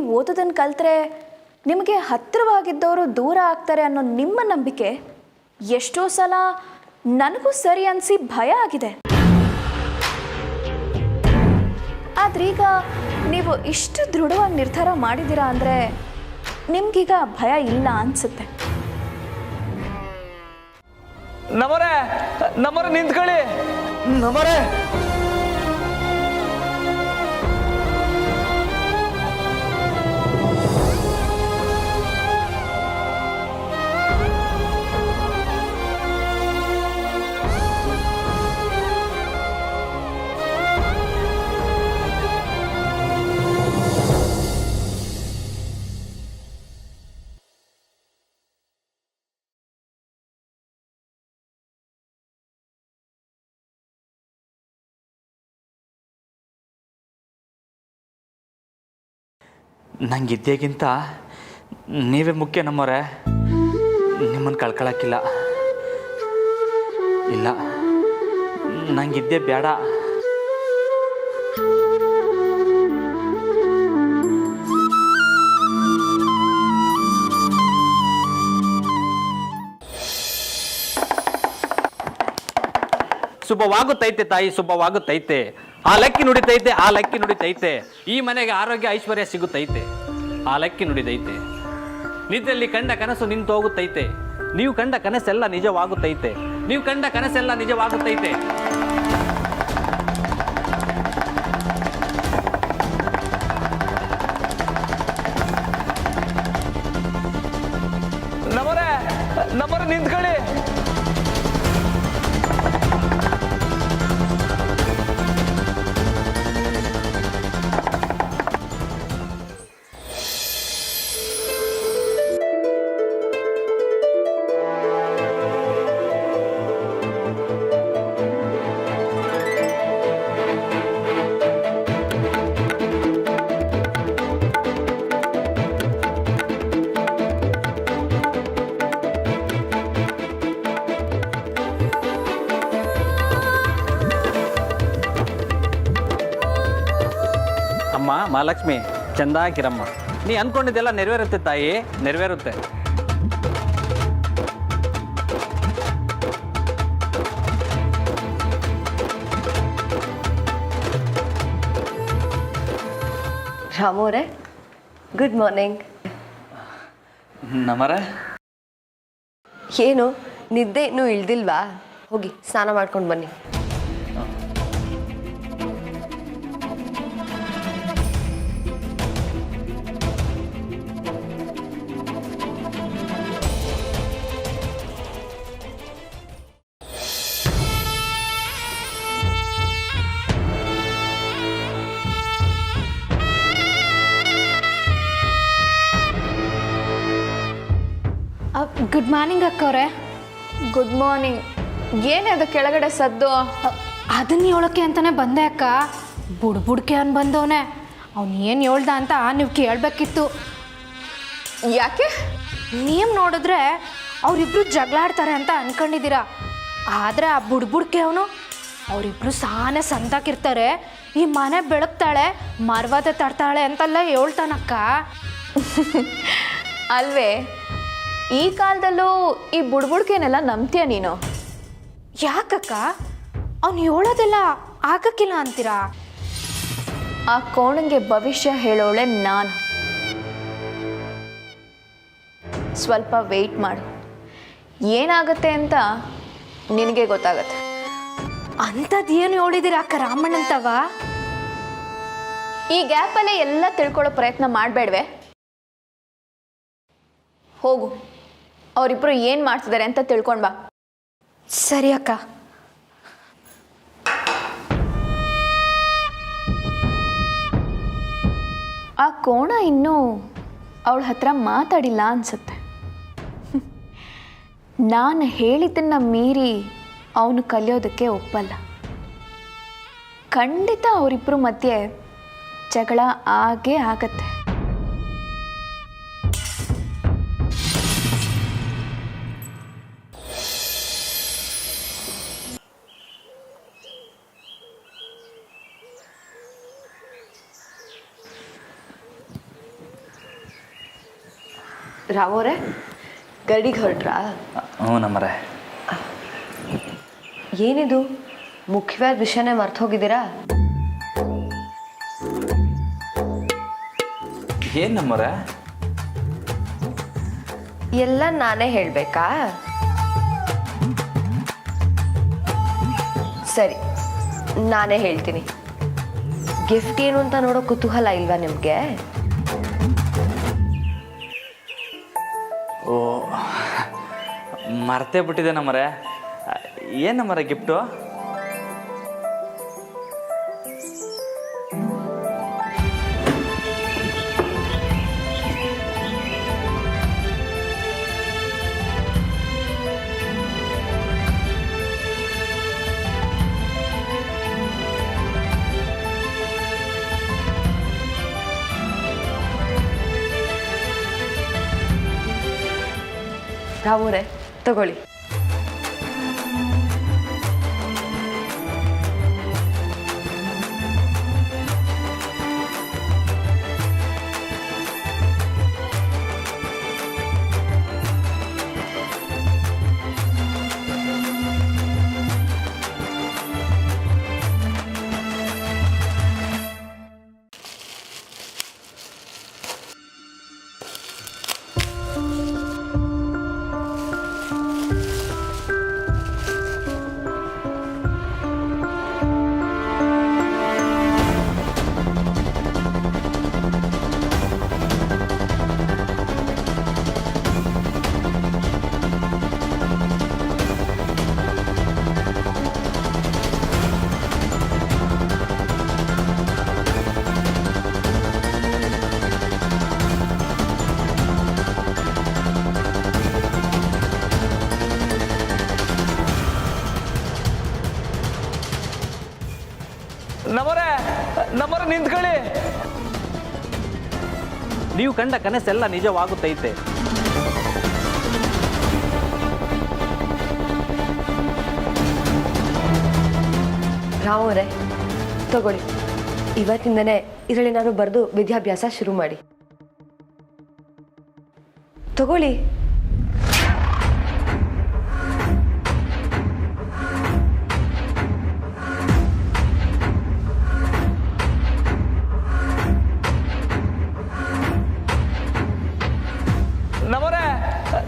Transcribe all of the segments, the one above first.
ನೀವು ಓದೋದನ್ನು ಕಲ್ತ್ರೆ ನಿಮಗೆ ಹತ್ತಿರವಾಗಿದ್ದವರು ದೂರ ಆಗ್ತಾರೆ ಅನ್ನೋ ನಿಮ್ಮ ನಂಬಿಕೆ ಎಷ್ಟೋ ಸಲ ನನಗೂ ಸರಿ ಅನಿಸಿ ಭಯ ಆಗಿದೆ. ಆದ್ರೀಗ ನೀವು ಇಷ್ಟು ದೃಢವಾಗಿ ನಿರ್ಧಾರ ಮಾಡಿದ್ದೀರಾ ಅಂದರೆ ನಿಮ್ಗೀಗ ಭಯ ಇಲ್ಲ ಅನಿಸುತ್ತೆ. ನಮ್ಮರೆ ನಿಂತ್ಕೊಳ್ಳಿ. ನಮ್ಮರೆ ನಂಗೆ ಇದ್ದೇಗಿಂತ ನೀವೇ ಮುಖ್ಯ ನಮ್ಮವರೇ. ನಿಮ್ಮನ್ನು ಕಳ್ಕೊಳಕ್ಕಿಲ್ಲ. ಇಲ್ಲ, ನಂಗಿದ್ದೇ ಬೇಡ. ಶುಭವಾಗುತ್ತೈತೆ ತಾಯಿ, ಶುಭವಾಗುತ್ತೈತೆ. ಆ ಲಕ್ಕಿ ನುಡಿತೈತೆ, ಆ ಲಕ್ಕಿ ನುಡಿತೈತೆ. ಈ ಮನೆಗೆ ಆರೋಗ್ಯ ಐಶ್ವರ್ಯ ಸಿಗುತ್ತೈತೆ. ಆ ಲಕ್ಕಿ ನುಡಿದೈತೆ. ನಿದ್ರೆಯಲ್ಲಿ ಕಂಡ ಕನಸು ನಿಂತು ಹೋಗುತ್ತೈತೆ. ನೀವು ಕಂಡ ಕನಸೆಲ್ಲ ನಿಜವಾಗುತ್ತೈತೆ. ನೀವು ಕಂಡ ಕನಸೆಲ್ಲ ನಿಜವಾಗುತ್ತೈತೆ. ನಮ್ಮರೆ ನಿಂತ್ಕೊಳ್ಳಿ. ಅಮ್ಮ ಮಹಾಲಕ್ಷ್ಮಿ, ಚಂದಾಗಿರಮ್ಮ. ನೀ ಅಂದ್ಕೊಂಡಿದ್ದೆಲ್ಲ ನೆರವೇರುತ್ತೆ ತಾಯಿ, ನೆರವೇರುತ್ತೆ. ರಾಮೋರೆ, ಗುಡ್ ಮಾರ್ನಿಂಗ್. ನಮ್ಮರೆ ಏನು ನಿದ್ದೆ ಇನ್ನೂ ಇಳ್ದಿಲ್ವಾ? ಹೋಗಿ ಸ್ನಾನ ಮಾಡ್ಕೊಂಡು ಬನ್ನಿ. ಗುಡ್ ಮಾರ್ನಿಂಗ್ ಅಕ್ಕವ್ರೆ. Good morning. ಏನೇ ಅದು ಕೆಳಗಡೆ ಸದ್ದು? ಅದನ್ನ ಹೇಳೋಕ್ಕೆ ಅಂತಲೇ ಬಂದೆ ಅಕ್ಕ. ಬುಡ್ಬುಡ್ಕೆ ಅನ್ ಬಂದವನೆ. ಅವ್ನು ಏನು ಹೇಳ್ದ ಅಂತ ನೀವು ಕೇಳಬೇಕಿತ್ತು. ಯಾಕೆ? ನೀವು ನೋಡಿದ್ರೆ ಅವರಿಬ್ರು ಜಗಳಾಡ್ತಾರೆ ಅಂತ ಅನ್ಕೊಂಡಿದ್ದೀರಾ. ಆದರೆ ಆ ಬುಡ್ಬುಡ್ಕೆ ಅವನು ಅವರಿಬ್ರು ಸಾನೆ ಸಂತಾಕಿರ್ತಾರೆ. ಈ ಮನೆ ಬೆಳಗ್ತಾಳೆ, ಮರ್ವಾದೆ ತಡ್ತಾಳೆ ಅಂತೆಲ್ಲ ಹೇಳ್ತಾನಕ್ಕ. ಅಲ್ವೇ, ಈ ಕಾಲದಲ್ಲೂ ಈ ಬುಡ್ಬುಡ್ಕೆನೆಲ್ಲ ನಂಬ್ತೀಯ ನೀನು? ಯಾಕಕ್ಕ? ಅವ್ನು ಹೇಳೋದೆಲ್ಲ ಆಗಕ್ಕಿಲ್ಲ ಅಂತೀರಾ? ಆ ಕೋಣಂಗೆ ಭವಿಷ್ಯ ಹೇಳೋಳೆ ನಾನು. ಸ್ವಲ್ಪ ವೆಯ್ಟ್ ಮಾಡು, ಏನಾಗುತ್ತೆ ಅಂತ ನಿನಗೆ ಗೊತ್ತಾಗತ್ತೆ. ಅಂಥದ್ದು ಏನು ಹೇಳಿದಿರ ಅಕ್ಕ ರಾಮಣ್ಣಂತವ? ಈ ಗ್ಯಾಪಲ್ಲೇ ಎಲ್ಲ ತಿಳ್ಕೊಳ್ಳೋ ಪ್ರಯತ್ನ ಮಾಡಬೇಡ್ವೆ. ಹೋಗು, ಅವರಿಬ್ರು ಏನು ಮಾಡ್ತಿದ್ದಾರೆ ಅಂತ ತಿಳ್ಕೊಂಡು ಬಾ. ಸರಿ ಅಕ್ಕ. ಆ ಕೋಣ ಇನ್ನೂ ಅವಳ ಹತ್ರ ಮಾತಾಡಿಲ್ಲ ಅನ್ಸುತ್ತೆ. ನಾನು ಹೇಳಿದ್ದನ್ನು ಮೀರಿ ಅವನು ಕಲಿಯೋದಕ್ಕೆ ಒಪ್ಪಲ್ಲ. ಖಂಡಿತ ಅವರಿಬ್ಬರ ಮಧ್ಯೆ ಜಗಳ ಆಗೇ ಆಗತ್ತೆ. ರಾಮೋರೆ ಗಡಿಗೆ ಹೊರಟ್ರಾ? ಹ್ಞೂ ನಮ್ಮರೆ. ಏನಿದು ಮುಖ್ಯವಾದ ವಿಷಯನೇ ಮರ್ತು ಹೋಗಿದ್ದೀರಾ? ಏನು ನಮ್ಮರೆ? ಎಲ್ಲ ನಾನೇ ಹೇಳಬೇಕಾ? ಸರಿ, ನಾನೇ ಹೇಳ್ತೀನಿ. ಗಿಫ್ಟ್ ಏನು ಅಂತ ನೋಡೋ ಕುತೂಹಲ ಇಲ್ವಾ ನಿಮಗೆ? ಓ, ಮರ್ತೇ ಬಿಟ್ಟಿದೆ ನಮ್ಮರೆ. ಏನು ನಮ್ಮರೆ ಗಿಫ್ಟು? ರಾಮೋರೆ ತಗೊಳ್ಳಿ. ನಮ್ಮರೆ ನಿಂತ್ಕೊಳ್ಳಿ. ನೀವು ಕಂಡ ಕನಸೆಲ್ಲ ನಿಜವಾಗುತ್ತೈತೆ. ರಾಮೋರೆ ತಗೊಳ್ಳಿ. ಇವತ್ತಿಂದನೇ ಇದರಲ್ಲಿ ನಾನು ಬರೆದು ವಿದ್ಯಾಭ್ಯಾಸ ಶುರು ಮಾಡಿ. ತಗೊಳ್ಳಿ.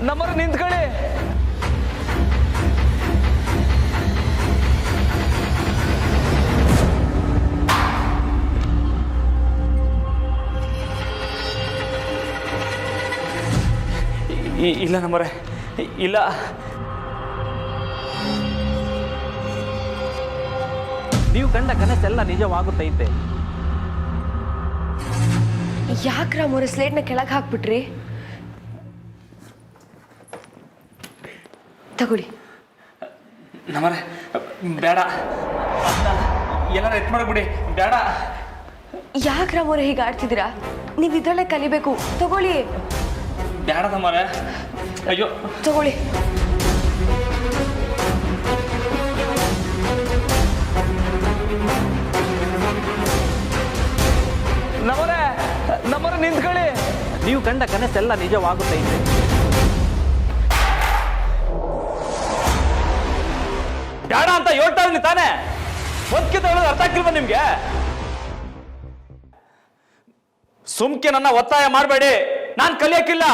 ನಮ್ಮರೆ ನಿಂತ್ಕೊಳ್ಳಿ. ಇಲ್ಲ ನಮ್ಮರೆ, ಇಲ್ಲ. ನೀವು ಕಂಡ ಕನಸೆಲ್ಲ ನಿಜವಾಗುತ್ತೈತೆ. ಯಾಕೆ ರಾಮೋರೆ ಸ್ಲೇಟ್ನ ಕೆಳಗೆ ಹಾಕ್ಬಿಟ್ರಿ? ತಗೊಳ್ಳಿ. ನಮ್ಮರೆ ಬೇಡ, ಏನಾರ ಎತ್ ಮಾಡ್ಬಿಡಿ, ಬೇಡ. ಯಾಕೆ ರಾಮೋರೆ ಹೀಗೆ ಆಡ್ತಿದ್ದೀರಾ? ನೀವು ಇದರಲ್ಲೇ ಕಲಿಬೇಕು. ತಗೊಳ್ಳಿ. ಬೇಡ ನಮ್ಮರೆ, ಅಯ್ಯೋ. ತಗೊಳ್ಳಿ. ನಮ್ಮರೆ ನಿಂತ್ಕೊಳ್ಳಿ. ನೀವು ಕಂಡ ಕನಸೆಲ್ಲ ನಿಜವಾಗುತ್ತೈತೆ. ಬೇಡ ಅಂತ ಹೇಳ್ತಾ ಇದ್ದೀನಿ ತಾನೇ. ಒತ್ಕೆ ತಗೊಳ್ಳೋದು ಅರ್ಥ ಆಗ್ತಿಲ್ವಾ ನಿಮ್ಗೆ? ಸುಮ್ಕೆ ನನ್ನ ಒತ್ತಾಯ ಮಾಡಬೇಡಿ, ನಾನು ಕಲಿಯಕ್ಕಿಲ್ಲ.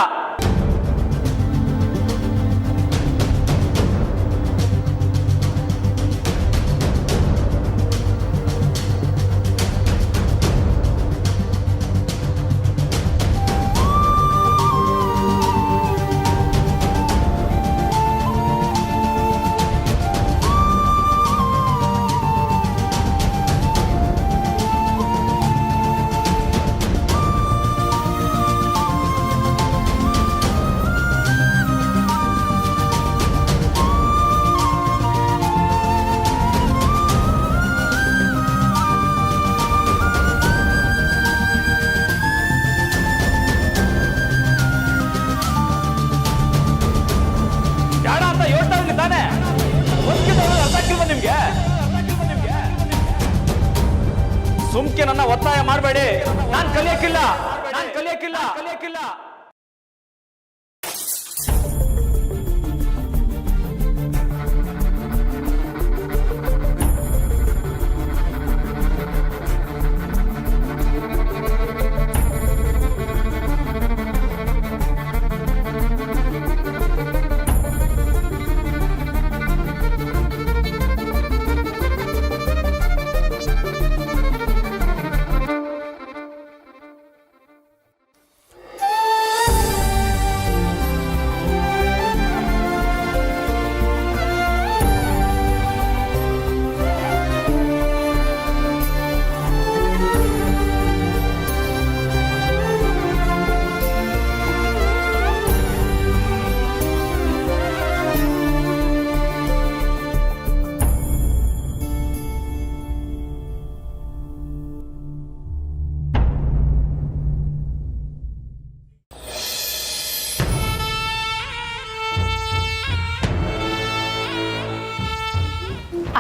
ಸುಮ್ಕೆ ನನ್ನ ಒತ್ತಾಯ ಮಾಡಬೇಡಿ, ನಾನು ಕಲಿಯಕ್ಕಿಲ್ಲ.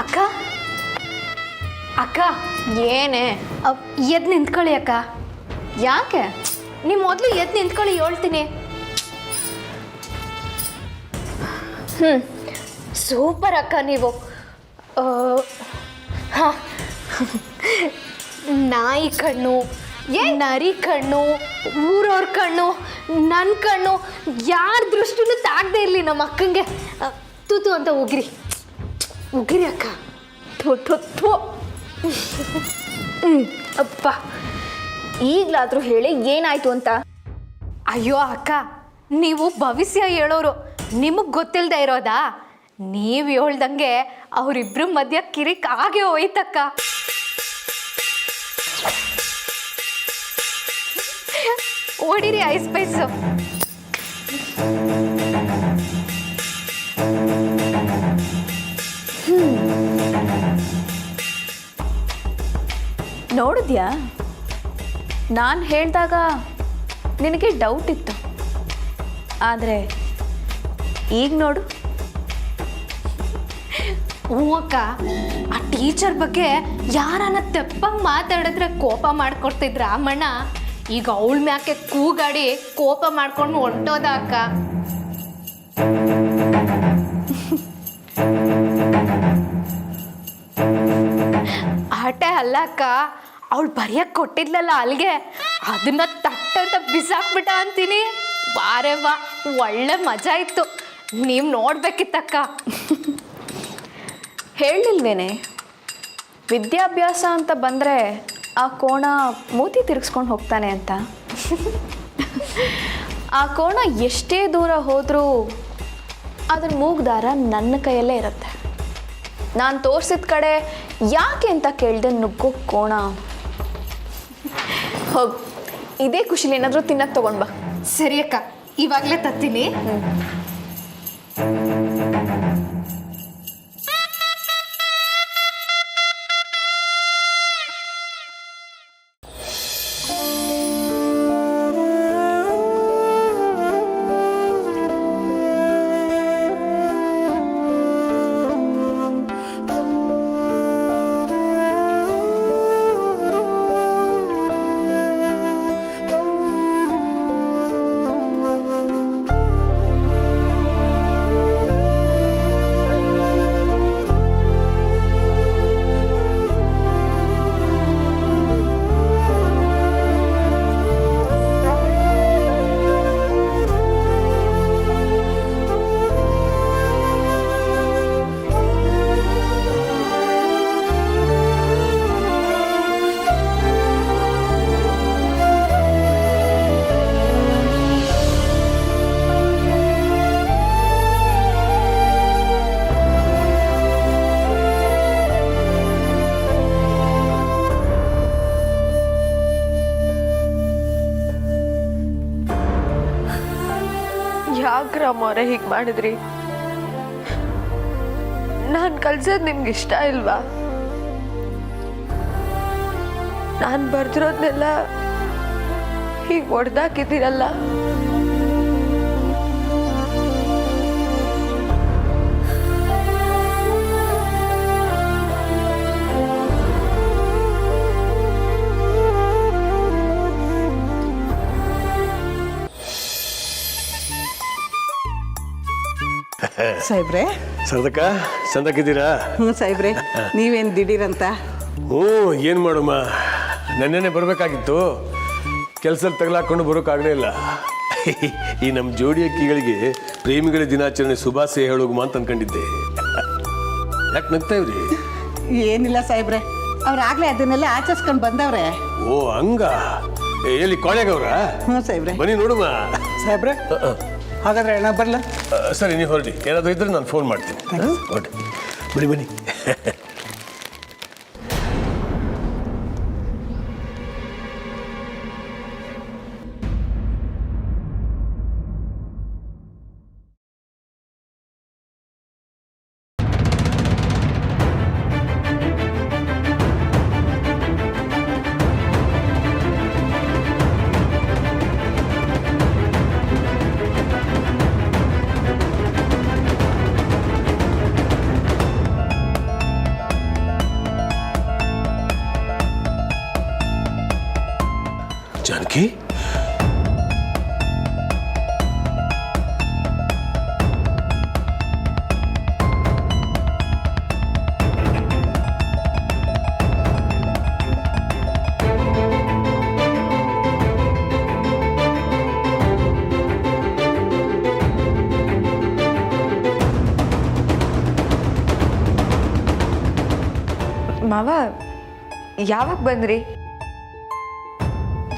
ಅಕ್ಕ ಅಕ್ಕ ಏನೇ ಎದ್ದು ನಿಂತ್ಕೊಳ್ಳಿ ಅಕ್ಕ. ಯಾಕೆ? ನೀವು ಮೊದಲು ಎದ್ದು ನಿಂತ್ಕೊಳ್ಳಿ ಹೇಳ್ತೀನಿ. ಸೂಪರ್ ಅಕ್ಕ ನೀವು. ಹಾಂ, ನಾಯಿ ಕಣ್ಣು, ನರಿ ಕಣ್ಣು, ಊರವ್ರ ಕಣ್ಣು, ನನ್ನ ಕಣ್ಣು, ಯಾರ ದೃಷ್ಟಿನೂ ತಾಗದೆ ಇರಲಿ ನಮ್ಮ ಅಕ್ಕಂಗೆ. ತೂತು ಅಂತ ಉಗಿರಿ ಉಗಿರಿ ಅಕ್ಕ. ಥು. ಅಪ್ಪ, ಈಗಲಾದರೂ ಹೇಳಿ ಏನಾಯ್ತು ಅಂತ. ಅಯ್ಯೋ ಅಕ್ಕ, ನೀವು ಭವಿಷ್ಯ ಹೇಳೋರು, ನಿಮಗೆ ಗೊತ್ತಿಲ್ಲದೆ ಇರೋದಾ? ನೀವು ಹೇಳ್ದಂಗೆ ಅವರಿಬ್ರ ಮಧ್ಯ ಕಿರಿಕ್ ಹಾಗೆ ಹೋಯ್ತಕ್ಕ. ಓಡಿರಿ ಐಸ್ ಪೈಸು. ನೋಡಿದ್ಯಾ, ನಾನು ಹೇಳಿದಾಗ ನಿನಗೆ ಡೌಟ್ ಇತ್ತು, ಆದರೆ ಈಗ ನೋಡು. ಹ್ಞೂ ಅಕ್ಕ, ಆ ಟೀಚರ್ ಬಗ್ಗೆ ಯಾರನ್ನ ತೆಪ್ಪಂಗೆ ಮಾತಾಡಿದ್ರೆ ಕೋಪ ಮಾಡ್ಕೊಡ್ತಿದ್ರ ಅಮ್ಮಣ್ಣ, ಈಗ ಅವಳ ಮ್ಯಾಕೆ ಕೂಗಾಡಿ ಕೋಪ ಮಾಡ್ಕೊಂಡು ಹೊಂಟೋದ ಅಕ್ಕ. ಆಟೆ ಅಲ್ಲ ಅಕ್ಕ, ಅವಳು ಬರೆಯಕ್ಕೆ ಕೊಟ್ಟಿದ್ಲಲ್ಲ ಅಲ್ಲಿಗೆ, ಅದನ್ನ ತಟ್ಟಂತ ಬಿಸಾಕ್ಬಿಟ್ಟ ಅಂತೀನಿ. ಬಾರೆ ಬಾ, ಒಳ್ಳೆ ಮಜಾ ಇತ್ತು, ನೀವು ನೋಡ್ಬೇಕಿತ್ತಕ್ಕ. ಹೇಳಿಲ್ವೇನೆ, ವಿದ್ಯಾಭ್ಯಾಸ ಅಂತ ಬಂದರೆ ಆ ಕೋಣ ಮೂತಿ ತಿರುಗಿಸ್ಕೊಂಡು ಹೋಗ್ತಾನೆ ಅಂತ. ಆ ಕೋಣ ಎಷ್ಟೇ ದೂರ ಹೋದರೂ ಅದ್ರ ಮೂಗ್ದಾರ ನನ್ನ ಕೈಯಲ್ಲೇ ಇರುತ್ತೆ. ನಾನು ತೋರಿಸಿದ ಕಡೆ ಯಾಕೆ ಅಂತ ಕೇಳಿದೆ ನುಗ್ಗೋ ಕೋಣ. ಹೋಗಿ ಇದೇ ಖುಷಿಲಿ ಏನಾದರೂ ತಿನ್ನಕ್ಕೆ ತೊಗೊಂಡು ಬಾ. ಸರಿ ಅಕ್ಕ, ಇವಾಗಲೇ ತತ್ತೀನಿ. ಯಾಕ್ರಮ್ಮವ್ರೆ ಹೀಗೆ ಮಾಡಿದ್ರಿ? ನಾನು ಕಲ್ಸೋದು ನಿಮ್ಗೆ ಇಷ್ಟ ಇಲ್ವಾ? ನಾನು ಬರ್ದಿರೋದ್ನೆಲ್ಲ ಹೀಗೆ ಹೊಡೆದಾಕಿದ್ದೀರಲ್ಲ. ಸಾಹೇಬ್ರೆ. ಸರದಕ್ಕ, ಚಂದಕ್ಕಿದ್ದೀರಾ? ಹ್ಞೂ ಸಾಹೇಬ್ರೆ, ನೀವೇನು ದಿಢೀರಂತ? ಹ್ಞೂ, ಏನು ಮಾಡಮ್ಮ, ನೆನ್ನೆನೆ ಬರಬೇಕಾಗಿತ್ತು, ಕೆಲಸದಲ್ಲಿ ತಗಲಾಕೊಂಡು ಬರೋಕ್ಕಾಗಲೇ ಇಲ್ಲ. ಈ ನಮ್ಮ ಜೋಡಿ ಅಕ್ಕಿಗಳಿಗೆ ಪ್ರೇಮಿಗಳ ದಿನಾಚರಣೆ ಶುಭಾಶಯ ಹೇಳೋಗುಮ ಅಂತ ಅನ್ಕೊಂಡಿದ್ದೆ. ಯಾಕೆ ನಗ್ತಾ ಇವ್ರಿ? ಏನಿಲ್ಲ ಸಾಹೇಬ್ರೆ, ಅವ್ರಾಗಲೇ ಅದನ್ನೆಲ್ಲ ಆಚರಿಸ್ಕೊಂಡು ಬಂದವ್ರೆ. ಓ ಹಂಗ? ಎಲ್ಲಿ ಕೋಣೆಗವ್ರ? ಹ್ಞೂ ಸಾಹೇಬ್ರೆ. ಬನ್ನಿ ನೋಡುಮ. ಸಾಹೇಬ್ರೆ, ಹಾಗಾದ್ರೆ ಅಣ್ಣ ಬರಲ್ಲ? ಸರಿ, ನೀವು ಹೊರಡಿ, ಏನಾದರೂ ಇದ್ರೆ ನಾನು ಫೋನ್ ಮಾಡ್ತೀನಿ. ಹೊರಡಿ, ಬನ್ನಿ ಬನ್ನಿ. ಜಾನಕಿ, ಮಾವ ಯಾವಾಗ ಬಂದ್ರಿ?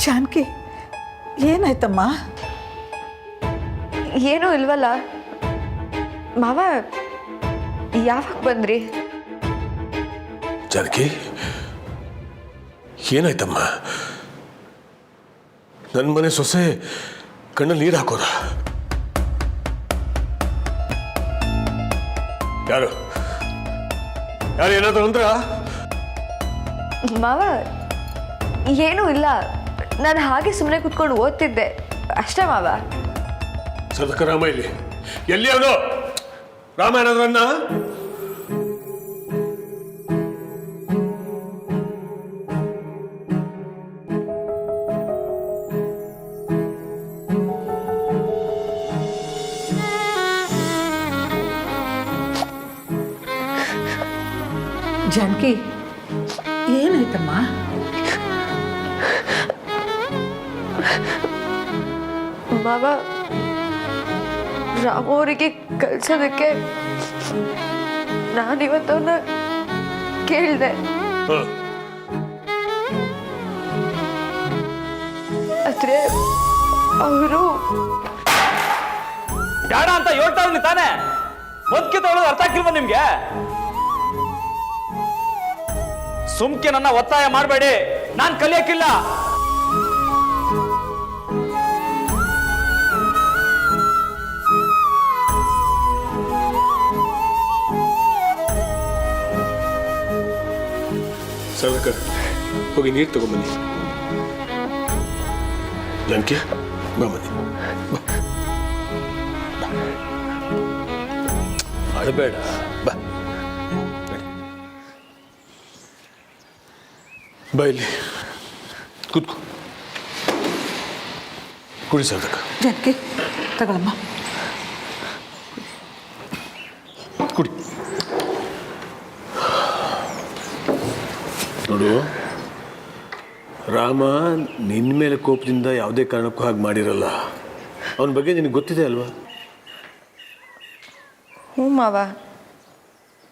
ಜಾನಕಿ, ಏನಾಯ್ತಮ್ಮ? ಏನೂ ಇಲ್ವಲ್ಲ ಮಾವ, ಯಾವಾಗ ಬಂದ್ರಿ? ಜಾನಕಿ, ಏನಾಯ್ತಮ್ಮ? ನನ್ನ ಮನೆ ಸೊಸೆ ಕಣ್ಣಲ್ಲಿ ನೀರು ಹಾಕೋದ? ಯಾರು ಯಾರು ಏನಾದ್ರು ಅಂದ್ರ? ಮಾವ ಏನೂ ಇಲ್ಲ, ನಾನು ಹಾಗೆ ಸುಮ್ಮನೆ ಕೂತ್ಕೊಂಡು ಓದ್ತಿದ್ದೆ ಅಷ್ಟೇ ಮಾವ. ಸದಕ ರಾಮ ಇಲ್ಲಿ ಎಲ್ಲಿ ಅವನು? ರಾಮ ಏನಾದ್ರು ಅನ್ನ? ಜಾನಕಿ, ಏನಾಯ್ತಮ್ಮ? ಮಾವ, ರಾಮ ಅವರಿಗೆ ಕಳ್ಸೋದಕ್ಕೆ ನಾನಿವತ್ತವನ್ನ ಕೇಳಿದೆ. ಆದ್ರೆ ಅವರು ಬೇಡ ಅಂತ ಹೇಳ್ತಾ ಇದ್ದೀನಿ ತಾನೇ. ಒದ್ಕಿತ ಹೇಳೋದು ಅರ್ಥ ಆಗ್ತಿಲ್ವ ನಿಮ್ಗೆ? ಸುಮ್ಕೆ ನನ್ನ ಒತ್ತಾಯ ಮಾಡಬೇಡಿ, ನಾನು ಕಲಿಯಕ್ಕಿಲ್ಲ. ಸದಕ ಹೋಗಿ ನೀರು ತಗೊಂಬನ್ನಿ. ಜಾನಕಿ ಬಾ ಬನ್ನಿ. ಅಳಬೇಡ, ಬಾ ಬಾ ಇಲ್ಲಿ ಕೂತ್ಕೋ. ಕುಡಿ ಸದಕ. ಜಾನಕಿ ತಗೊಳಮ್ಮ. ಕುಡಿ. ನೋಡು, ರಾಮ ನಿನ್ನ ಮೇಲೆ ಕೋಪದಿಂದ ಯಾವುದೇ ಕಾರಣಕ್ಕೂ ಹಾಗೆ ಮಾಡಿರಲ್ಲ. ಅವನ ಬಗ್ಗೆ ನಿನಗೆ ಗೊತ್ತಿದೆ ಅಲ್ವಾ? ಹ್ಞೂ ಮಾವ,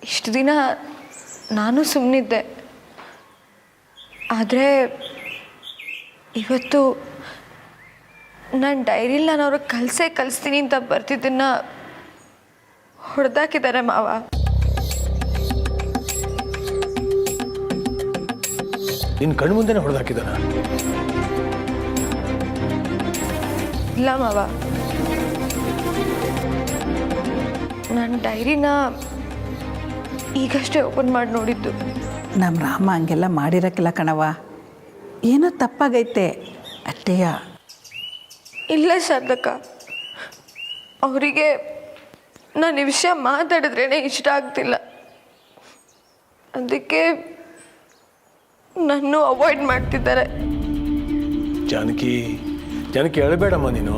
ಇಷ್ಟು ದಿನ ನಾನು ಸುಮ್ಮನಿದ್ದೆ. ಆದರೆ ಇವತ್ತು ನನ್ನ ಡೈರಿಲಿ ನಾನು ಅವ್ರಿಗೆ ಕಲಿಸ್ತೀನಿ ಅಂತ ಬರ್ತಿದ್ದನ್ನು ಹೊಡೆದಾಕಿದ್ದಾರೆ ಮಾವ. ನಿನ್ನ ಕಣ್ಣು ಮುಂದೆನೇ ಹೊಡೆದಾಕಿದಾನ? ಇಲ್ಲ ಮಾವ, ನನ್ನ ಡೈರಿನ ಈಗಷ್ಟೇ ಓಪನ್ ಮಾಡಿ ನೋಡಿದ್ದು. ನಮ್ಮ ರಾಮ ಹಂಗೆಲ್ಲ ಮಾಡಿರಕ್ಕಿಲ್ಲ ಕಣವ, ಏನೋ ತಪ್ಪಾಗೈತೆ ಅಷ್ಟೇಯ. ಇಲ್ಲ ಶಾರದಕ್ಕ, ಅವರಿಗೆ ನಾನು ಈ ವಿಷಯ ಮಾತಾಡಿದ್ರೇ ಇಷ್ಟ ಆಗ್ತಿಲ್ಲ. ಅದಕ್ಕೆ ನನ್ನ ಅವಾಯ್ಡ್ ಮಾಡ್ತಿದ್ದಾರೆ. ಜಾನಕಿ, ಜಾನಕಿ ಅಳಬೇಡಮ್ಮ ನೀನು.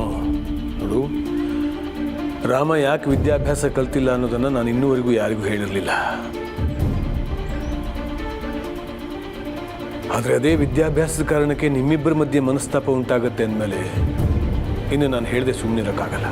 ನೋಡು, ರಾಮ ಯಾಕೆ ವಿದ್ಯಾಭ್ಯಾಸ ಕಲ್ತಿಲ್ಲ ಅನ್ನೋದನ್ನು ನಾನು ಇನ್ನೂವರೆಗೂ ಯಾರಿಗೂ ಹೇಳಿರಲಿಲ್ಲ. ಆದರೆ ಅದೇ ವಿದ್ಯಾಭ್ಯಾಸದ ಕಾರಣಕ್ಕೆ ನಿಮ್ಮಿಬ್ಬರ ಮಧ್ಯೆ ಮನಸ್ತಾಪ ಉಂಟಾಗುತ್ತೆ ಅಂದಮೇಲೆ ಇನ್ನು ನಾನು ಹೇಳಿದೆ ಸುಮ್ಮನಿರೋಕ್ಕಾಗಲ್ಲ.